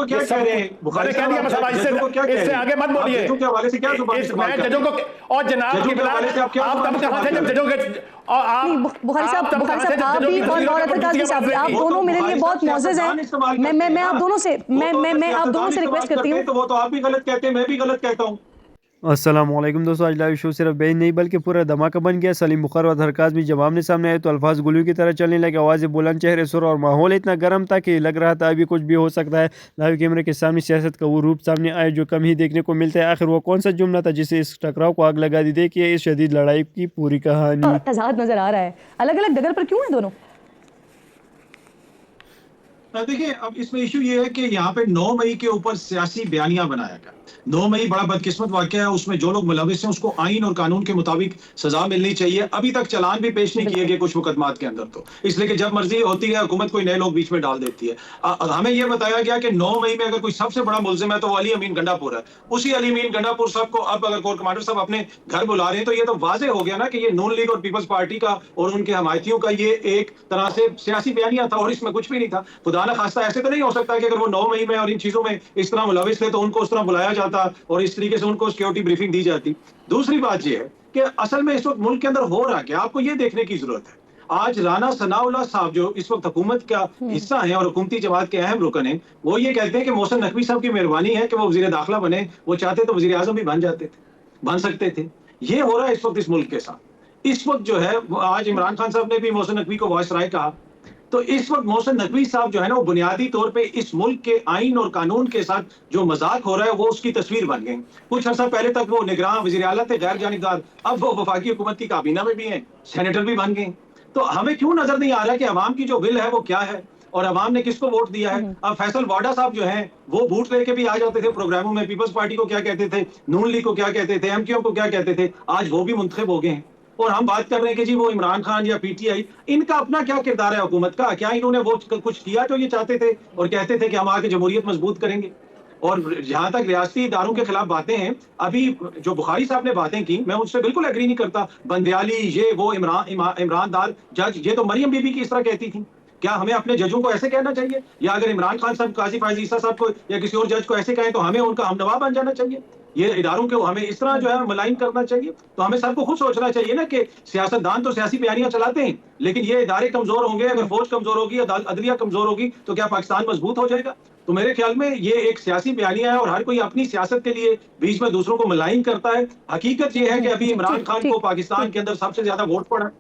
को क्या कह रहे हैं बुखारी साहब, इससे आगे मत बोलिए। जजों के हवाले से क्या जुबान इस्तेमाल करते हैं? जजों को और जनाब की हवाले से आप क्या आप तब कहां थे जब जजों के बुखारी साहब आप भी और औरत काजी साहब भी, आप दोनों मेरे लिए बहुत मोअज़्ज़ज़ हैं। मैं आप दोनों से मैं आप दोनों से रिक्वेस्ट करती हूँ। तो वो तो आप भी गलत कहते हैं, मैं भी गलत कहता हूँ। अस्सलामुअलैकुम दोस्तों, आज लाइव शो सिर्फ बेन नहीं बल्कि पूरा धमाका बन गया। सलीम बुखार और हरकाज भी जब आमने सामने आए तो अल्फाज गुलू की तरह चलने लगे, आवाज़ें बुलंद, चेहरे सुर और माहौल इतना गर्म था कि लग रहा था अभी कुछ भी हो सकता है। लाइव कैमरे के सामने सियासत का वो रूप सामने आया जो कम ही देखने को मिलता है। आखिर वो कौन सा जुमला था जिससे इस टकराव को आग लगा दी? देखिए इस शदीद लड़ाई की पूरी कहानी। तज़ाद नजर आ रहा है, अलग अलग डगर पर क्यों है दोनों? देखिए अब इसमें इशू ये है कि यहाँ पे 9 मई के ऊपर सियासी बयानिया बनाया गया। 9 मई बड़ा बदकिस्मत वाकया है, उसमें जो लोग मुलविस हैं उसको आइन और कानून के मुताबिक सजा मिलनी चाहिए। अभी तक चालान भी पेश नहीं किए गए कुछ मुकदमात के अंदर, तो इसलिए कि जब मर्जी होती है हुकूमत कोई नए लोग बीच में डाल देती है। हमें यह बताया गया कि 9 मई में अगर कोई सबसे बड़ा मुलजिम है तो वो अली अमीन गंडापुर है। उसी अली अमीन गंडापुर साहब को अब अगर कोर कमांडर साहब अपने घर बुला रहे हैं तो ये तो वाजे हो गया ना कि ये नून लीग और पीपल्स पार्टी का और उनके हमायतियों का ये एक तरह से सियासी बयानिया था और इसमें कुछ भी नहीं था। खुदा न खास्ता ऐसे तो नहीं हो सकता कि अगर वो 9 मई में और इन चीजों में इस तरह मुलविस थे तो उनको उस तरह बुलाया जाता और इस तरीके से उनको सिक्योरिटी ब्रीफिंग दी जाती। दूसरी बात यह है कि असल में इस वक्त मुल्क के अंदर हो रहा क्या, आपको यह देखने की जरूरत है। आज राना सनाउल्लाह साहब जो इस वक्त हुकूमत का हिस्सा है और हुकूमती जमात के अहम रुकन है, वो ये कहते हैं कि मोहसिन नकवी साहब की मेहरबानी है कि वो वजीर दाखिला बने। वो चाहते तो वजीर आजम भी बन सकते थे। ये हो रहा है इस वक्त इस मुल्क के साथ। इस वक्त जो है आज इमरान खान साहब ने भी मोहसिन नकवी को वॉइस राय कहा, तो इस वक्त मोहसिन नकवी साहब जो है ना वो बुनियादी तौर पे इस मुल्क के आइन और कानून के साथ जो मजाक हो रहा है वो उसकी तस्वीर बन गई। कुछ अर्सा पहले तक वो निगरान वजीर आला थे, गैर जानिबदार, अब वो वफाकी हुकूमत की काबीना में भी हैं, सेनेटर भी बन गए। तो हमें क्यों नजर नहीं आ रहा कि अवाम की जो विल है वो क्या है और अवाम ने किसको वोट दिया है। अब फैसल वाडा साहब जो हैं वो वोट लेके भी आ जाते थे प्रोग्रामों में, पीपल्स पार्टी को क्या कहते थे, नून लीग को क्या कहते थे, एमक्यू को क्या कहते थे, आज वो भी मुंतखब हो गए हैं। और हम बात कर रहे हैं कि जी वो इमरान खान या पीटीआई, इनका अपना क्या किरदार है हुकूमत का? क्या इन्होंने वो कुछ किया जो ये चाहते थे और कहते थे कि हम आके जमहूरियत मजबूत करेंगे? और जहां तक रियासती इदारों के खिलाफ बातें हैं, अभी जो बुखारी साहब ने बातें की, मैं उनसे बिल्कुल एग्री नहीं करता। बंदयाली, ये वो, इमरान दार जज, ये तो मरियम बीबी की इस तरह कहती थी। क्या हमें अपने जजों को ऐसे कहना चाहिए? या अगर इमरान खान साहब काजी फायज ईसा साहब को या किसी और जज को ऐसे कहें तो हमें उनका हमनवा बन जाना चाहिए? ये इदारों को हमें इस तरह जो है मलाइन करना चाहिए? तो हमें सबको खुद सोचना चाहिए ना कि सियासतदान तो सियासी बयानियां चलाते हैं, लेकिन ये इदारे कमजोर होंगे, अगर फौज कमजोर होगी, अदलिया कमजोर होगी, तो क्या पाकिस्तान मजबूत हो जाएगा? तो मेरे ख्याल में ये एक सियासी बयानिया है और हर कोई अपनी सियासत के लिए बीच में दूसरों को मलाइन करता है। हकीकत ये है कि अभी इमरान खान को पाकिस्तान के अंदर सबसे ज्यादा वोट पड़ा है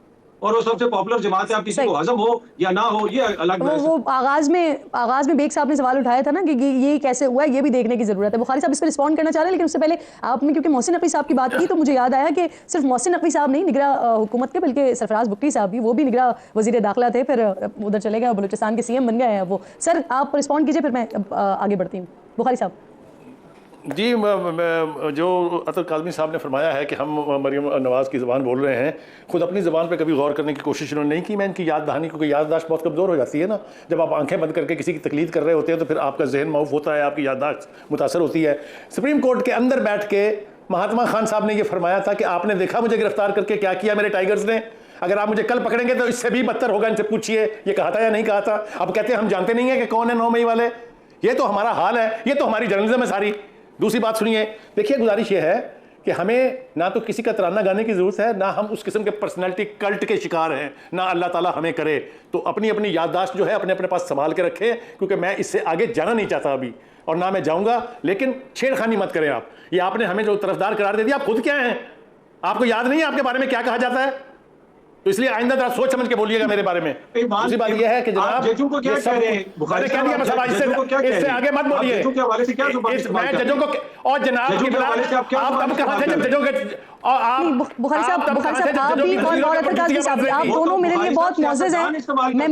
और वो सबसे पॉपुलर जमात है। आप किसी को हजम हो या ना हो ये अलग वो आगाज में बेग साहब ने सवाल उठाया था ना कि ये कैसे हुआ है, ये भी देखने की जरूरत है। बुखारी साहब इस पर रिस्पॉन्ड करना चाह रहे हैं, लेकिन उससे पहले आपने क्योंकि मोहसिन नकवी साहब की बात की तो मुझे याद आया कि सिर्फ मोहसिन नकवी साहब नहीं निगरा हुकूमत के, बल्कि सरफराज बुक्टी साहब भी, वो भी निगरा वजीर दाखिला थे, फिर उधर चले गए, बलूचिस्तान के सीएम बन गए हैं वो। सर आप रिस्पॉन्ड कीजिए, फिर मैं आगे बढ़ती हूँ। बुखारी साहब जी, जो अतर काज़मी साहब ने फरमाया है कि हम मरियम नवाज़ की ज़बान बोल रहे हैं, खुद अपनी ज़बान पे कभी गौर करने की कोशिश इन्होंने नहीं की। मैं इनकी याद दहानी, क्योंकि याददाश्त बहुत कमज़ोर हो जाती है ना, जब आप आंखें बंद करके किसी की तकलीद कर रहे होते हैं तो फिर आपका जहन मऊफ होता है, आपकी याददाश्त मुतासर होती है। सुप्रीम कोर्ट के अंदर बैठ के महात्मा खान साहब ने यह फरमाया था कि आपने देखा मुझे गिरफ्तार करके क्या किया मेरे टाइगर्स ने, अगर आप मुझे कल पकड़ेंगे तो इससे भी बदतर होगा, इनसे पूछिए ये कहा था या नहीं कहा था। अब कहते हैं हम जानते नहीं है कि कौन है 9 मई वाले। ये तो हमारा हाल है, ये तो हमारी जर्नलिज्म है सारी। दूसरी बात सुनिए, देखिए गुजारिश ये है कि हमें ना तो किसी का तराना गाने की ज़रूरत है, ना हम उस किस्म के पर्सनैलिटी कल्ट के शिकार हैं, ना अल्लाह ताला हमें करे। तो अपनी अपनी याददाश्त जो है अपने अपने पास संभाल के रखें, क्योंकि मैं इससे आगे जाना नहीं चाहता अभी, और ना मैं जाऊँगा। लेकिन छेड़खानी मत करें आप। ये आपने हमें जो तरफदार करार दे दिया, आप खुद क्या हैं? आपको याद नहीं है आपके बारे में क्या कहा जाता है? तो इसलिए आइंदा जरा सोच समझ के बोलिएगा मेरे बारे में। दूसरी बात यह है कि जनाब जजों को क्या कह रहे हैं? मैंने कह दिया मसला, इससे आगे मत बोलिए। जजों के हवाले से क्या जुबान इस्तेमाल करते हैं? मैं जजों को और जनाब की आप तब कहां थे जब जजों के बुखारी साहब आप भी और औरत काजी साहब, आप दोनों मेरे लिए बहुत मोअज़्ज़ज़ हैं।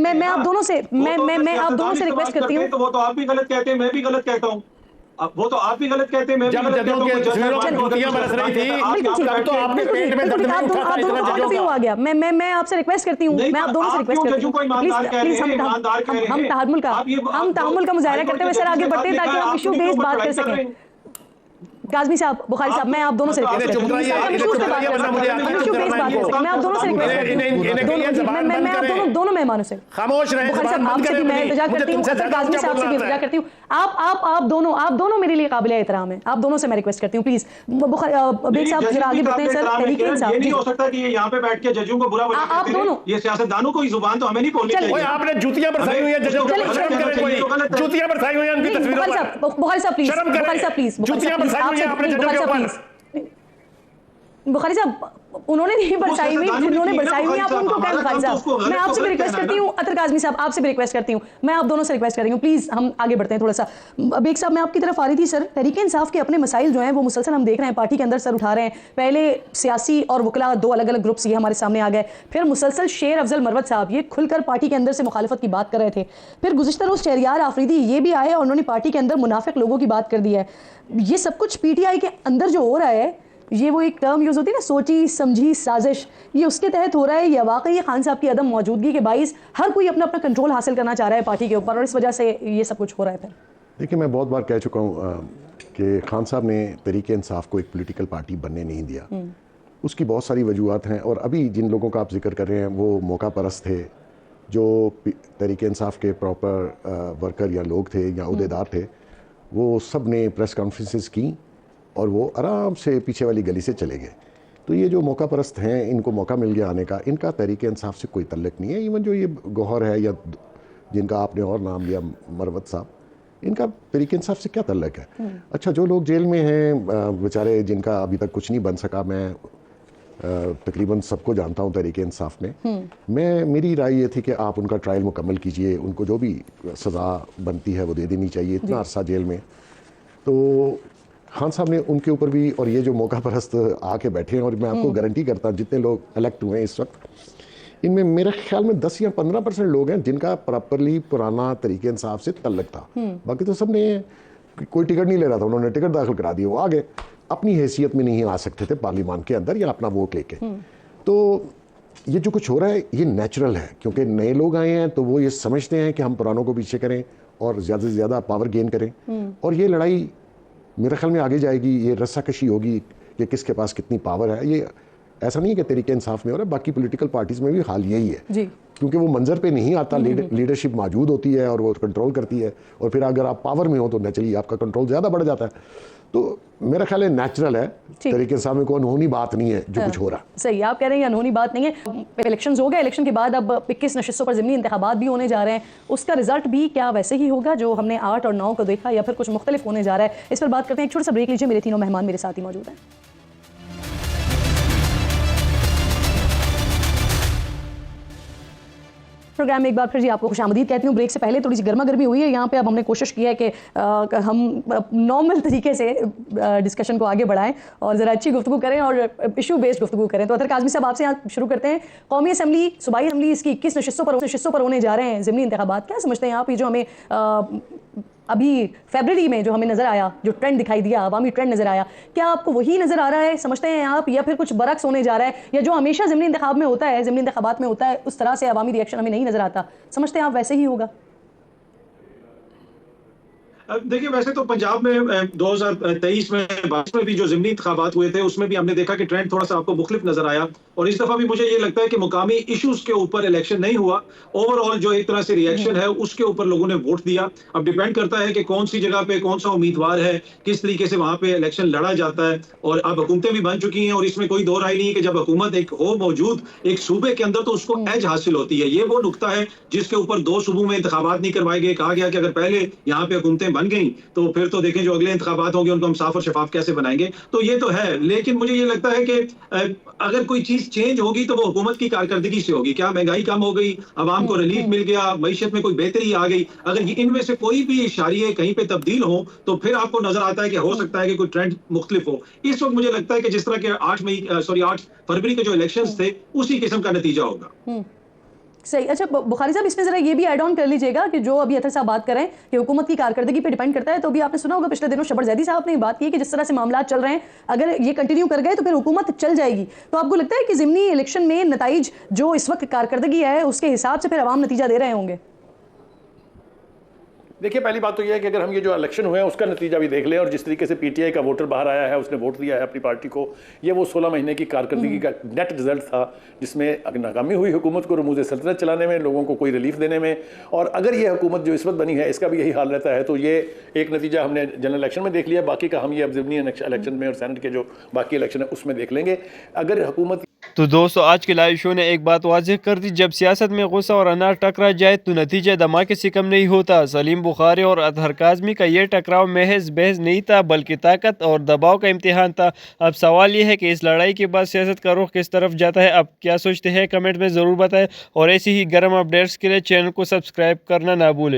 मैं आप दोनों से आप दोनों से रिक्वेस्ट करती हूँ। तो वो तो आप भी गलत कहते हैं, मैं भी गलत कहता हूँ। वो तो आप भी गलत कहते हैं, मैं भी गलत कहता हूं। बरस रही थी तो आपने पेट में दर्द नहीं उठा था इतना जजों का। आ गया। मैं आपसे रिक्वेस्ट करती हूँ, मैं आप दोनों से रिक्वेस्ट करती हूँ, प्लीज हम तहम्मुल का मुजाहरा करते हुए सर आगे बढ़ते हैं ताकि हम इशू बेस्ड बात कर सकें। काज़मी साहब, बुखारी साहब, मैं आप दोनों से रिक्वेस्ट करती हूँ, मैं आप दोनों से रिक्वेस्ट करती हूँ, मैं आप दोनों मेहमानों से, खामोश रहे, बुखारी साहब आपसे भी मैं इल्तिजा करती हूँ, काज़मी साहब से भी इल्तिजा करती हूँ, आप दोनों मेरे लिए काबिल एहतराम हैं, आप दोनों से मैं रिक्वेस्ट करती हूँ प्लीज। बेग साहब जरा आगे बढ़ते हैं सर, तहरीक इंसाफ। ये नहीं हो सकता कि ये यहाँ पे बैठ के जजों को बुरा भला आप दोनों, ये सियासतदानों को ही जुबान तो हमें नहीं बोलनी चाहिए। आपने जूतियां बरसाई हुई हैं जजों के ऊपर, शर्म करें कोई, जूतियां बरसाई हुई हैं उनकी तस्वीरों पर। बुखारी साहब प्लीज, बुखारी साहब प्लीज, जूतियां बरसाई हुई हैं आपने जजों के ऊपर। बुखारी साहब उन्होंने नहीं बरसाई हुई, जिन्होंने बरसाई हुई आप उनको कहें। बुखारी साहब मैं आपसे भी रिक्वेस्ट करती हूँ, अतर काज़मी साहब आपसे भी रिक्वेस्ट करती हूँ, मैं आप दोनों से रिक्वेस्ट कर रही हूँ, प्लीज हम आगे बढ़ते हैं थोड़ा सा। बेग साहब मैं आपकी तरफ आ रही थी सर, तहरीक इंसाफ के अपने मसाइल जो हैं वो मुसलसल हम देख रहे हैं पार्टी के अंदर सर उठा रहे हैं। पहले सियासी और वकला दो अलग अलग ग्रुप्स ये हमारे सामने आ गए, फिर मुसलसल शेर अफजल मरवत साहब ये खुलकर पार्टी के अंदर से मुखालफत की बात कर रहे थे, फिर गुज़िश्ता रोज़ शहरियार आफरीदी ये भी आए और उन्होंने पार्टी के अंदर मुनाफिक लोगों की बात कर दी है। ये सब कुछ पीटीआई के अंदर जो हो रहा है, ये वो एक टर्म यूज़ होती है ना, सोची समझी साजिश, ये उसके तहत हो रहा है या वाकई खान साहब की अदम मौजूदगी के बाइस हर कोई अपना अपना कंट्रोल हासिल करना चाह रहा है पार्टी के ऊपर और इस वजह से ये सब कुछ हो रहा है? फिर देखिए, मैं बहुत बार कह चुका हूँ कि खान साहब ने तहरीक इंसाफ को एक पॉलिटिकल पार्टी बनने नहीं दिया। उसकी बहुत सारी वजूहत हैं और अभी जिन लोगों का आप जिक्र कर रहे हैं वो मौका परस्त थे, जो तहरीक इंसाफ के प्रॉपर वर्कर या लोग थे या अहदेदार थे, वो सब ने प्रेस कॉन्फ्रेंसेस की और वो आराम से पीछे वाली गली से चले गए। तो ये जो मौका परस्त हैं, इनको मौका मिल गया आने का, इनका तहरीक इंसाफ से कोई तल्लुक़ नहीं है। इवन जो ये गौहर है या जिनका आपने और नाम लिया मरवत साहब, इनका तहरीक इंसाफ से क्या तल्लुक़ है? अच्छा, जो लोग जेल में हैं बेचारे, जिनका अभी तक कुछ नहीं बन सका, मैं तकरीबन सबको जानता हूँ तहरीक इंसाफ में। मेरी राय ये थी कि आप उनका ट्रायल मुकम्मल कीजिए, उनको जो भी सज़ा बनती है वो दे देनी चाहिए। इतना अरसा जेल में, तो खान साहब ने उनके ऊपर भी, और ये जो मौका परस्त आके बैठे हैं, और मैं आपको गारंटी करता हूँ जितने लोग इलेक्ट हुए हैं इस वक्त, इनमें मेरे ख्याल में 10 या 15% लोग हैं जिनका प्रॉपरली पुराना तरीके इंसाफ से तल्लुक़ था। बाकी तो सब ने, कोई टिकट नहीं ले रहा था, उन्होंने टिकट दाखिल करा दिया, वो आ गए, अपनी हैसियत में नहीं आ सकते थे पार्लियामान के अंदर या अपना वोट लेके। तो ये जो कुछ हो रहा है ये नेचुरल है, क्योंकि नए लोग आए हैं तो वो ये समझते हैं कि हम पुरानों को पीछे करें और ज़्यादा से ज़्यादा पावर गेन करें। और ये लड़ाई मेरे ख्याल में आगे जाएगी, ये रस्साकशी होगी कि किसके पास कितनी पावर है। ये ऐसा नहीं है कि तहरीक इंसाफ में हो रहा है, बाकी पॉलिटिकल पार्टीज़ में भी हाल यही है जी। क्योंकि वो मंजर पे नहीं आता, लीडरशिप मौजूद होती है और वो कंट्रोल करती है, और फिर अगर आप पावर में हो तो नेचुरली आपका कंट्रोल ज़्यादा बढ़ जाता है। तो मेरा ख्याल है नेचुरल है, तहरीक इंसाफ में कोई अनहोनी बात नहीं है जो कुछ हो रहा है। सही आप कह रहे हैं, अनहोनी बात नहीं है। इलेक्शंस हो गए, इलेक्शन के बाद अब 21 नशिस्तों पर ज़िमनी इंतखाबात भी होने जा रहे हैं, उसका रिजल्ट भी क्या वैसे ही होगा जो हमने 8 और 9 को देखा, या फिर कुछ मुख्तलिफ होने जा रहा है? इस पर बात करते हैं, एक छोटा सा ब्रेक लीजिए। मेरे तीनों मेहमान मेरे साथ ही मौजूद हैं। प्रोग्राम में एक बार फिर जी आपको खुशामदीद कहती हूँ। ब्रेक से पहले थोड़ी सी गर्मा गर्मी हुई है यहाँ पे। अब हमने कोशिश की है कि हम नॉर्मल तरीके से डिस्कशन को आगे बढ़ाएं और ज़रा अच्छी गुफ्तगू करें और इशू बेस्ड गुफ्तगू करें। तो अतर काज़मी साहब आपसे यहाँ शुरू करते हैं। कौमी असम्बली, सूबाई असम्बली, इसकी 21 नशिस्तों पर होने जा रहे हैं ज़िमनी इंतखाबात, क्या समझते हैं आप? ये जो हमें अभी फरवरी में जो हमें नज़र आया, जो ट्रेंड दिखाई दिया, अवामी ट्रेंड नज़र आया, क्या आपको वही नज़र आ रहा है समझते हैं आप, या फिर कुछ बरक्स होने जा रहा है, या जो हमेशा ज़िमनी इंतखाब में होता है, ज़िमनी इंतखाबात में होता है, उस तरह से अवामी रिएक्शन हमें नहीं नज़र आता? समझते हैं आप वैसे ही होगा? देखिए, वैसे तो पंजाब में 2023 में 22 में भी जो ज़िमनी इंतखाबात हुए थे उसमें भी हमने देखा कि ट्रेंड थोड़ा सा आपको मुख्तलिफ नजर आया, और इस दफा भी मुझे ये लगता है कि मुकामी इश्यूज के ऊपर इलेक्शन नहीं हुआ, ओवरऑल जो एक तरह से रिएक्शन है उसके ऊपर लोगों ने वोट दिया। अब डिपेंड करता है कि कौन सी जगह पे कौन सा उम्मीदवार है, किस तरीके से वहां पे इलेक्शन लड़ा जाता है। और अब हुकूमतें भी बन चुकी हैं और इसमें कोई दो राय नहीं है कि जब हुकूमत एक हो मौजूद एक सूबे के अंदर तो उसको एज हासिल होती है। ये वो नुकता है जिसके ऊपर 2 सूबों में इंतखाबात नहीं करवाए गए। कहा गया कि अगर पहले यहाँ पे हुकूमतें बन गई तो फिर तो देखें जो अगले इंतखाबात होंगे उनको हम साफ और शफाफ कैसे बनाएंगे। तो ये तो है, लेकिन मुझे ये लगता है कि अगर कोई चीज चेंज होगी तो वो हुकूमत की कारकर्दगी से होगी। क्या महंगाई कम हो गई, आवाम को रिलीफ मिल गया, मईशत में कोई बेहतरी आ गई? अगर इनमें से कोई भी इशारे कहीं पे तब्दील हो तो फिर आपको नजर आता है कि हो सकता है कि कोई ट्रेंड मुख्तलिफ हो। इस वक्त मुझे लगता है कि जिस तरह के 8 फरवरी के जो इलेक्शंस थे उसी किस्म का नतीजा होगा। सही। अच्छा बुखारी साहब, इसमें जरा ये भी ऐड ऑन कर लीजिएगा कि जो अभी अतर साहब बात करें कि हुकूमत की कारकर्दगी पे डिपेंड करता है, तो भी आपने सुना होगा पिछले दिनों शबर जैदी साहब ने बात की कि जिस तरह से मामला चल रहे हैं अगर ये कंटिन्यू कर गए तो फिर हुकूमत चल जाएगी। तो आपको लगता है कि ज़िमनी इलेक्शन में नताइज जो इस वक्त कारकर्दगी है उसके हिसाब से फिर अवाम नतीजा दे रहे होंगे? देखिए, पहली बात तो यह है कि अगर हम ये जो इलेक्शन हुए हैं उसका नतीजा भी देख लें और जिस तरीके से पीटीआई का वोटर बाहर आया है, उसने वोट दिया है अपनी पार्टी को, ये वो 16 महीने की कारकर्दगी का नेट रिजल्ट था जिसमें नाकामी हुई हुकूमत को रमूज़ सल्तनत चलाने में, लोगों को कोई रिलीफ देने में। और अगर ये हुकूमत जो इस वक्त बनी है इसका भी यही हाल रहता है तो ये एक नतीजा हमने जनरल इलेक्शन में देख लिया, बाकी का हम ये अब ज़िमनी इलेक्शन में और सेनेट के जो बाकी इलेक्शन है उसमें देख लेंगे। अगर हुकूमत तो दोस्तों आज के लाइव शो ने एक बात वाज़ेह कर दी, जब सियासत में गुस्सा और अनार टकरा जाए तो नतीजा धमाके से कम नहीं होता। सलीम बुखारी और अतहर काज़मी का ये टकराव महज बहस नहीं था बल्कि ताकत और दबाव का इम्तिहान था। अब सवाल ये है कि इस लड़ाई के बाद सियासत का रुख किस तरफ जाता है। अब क्या सोचते हैं कमेंट में ज़रूर बताएं और ऐसी ही गर्म अपडेट्स के लिए चैनल को सब्सक्राइब करना ना भूलें।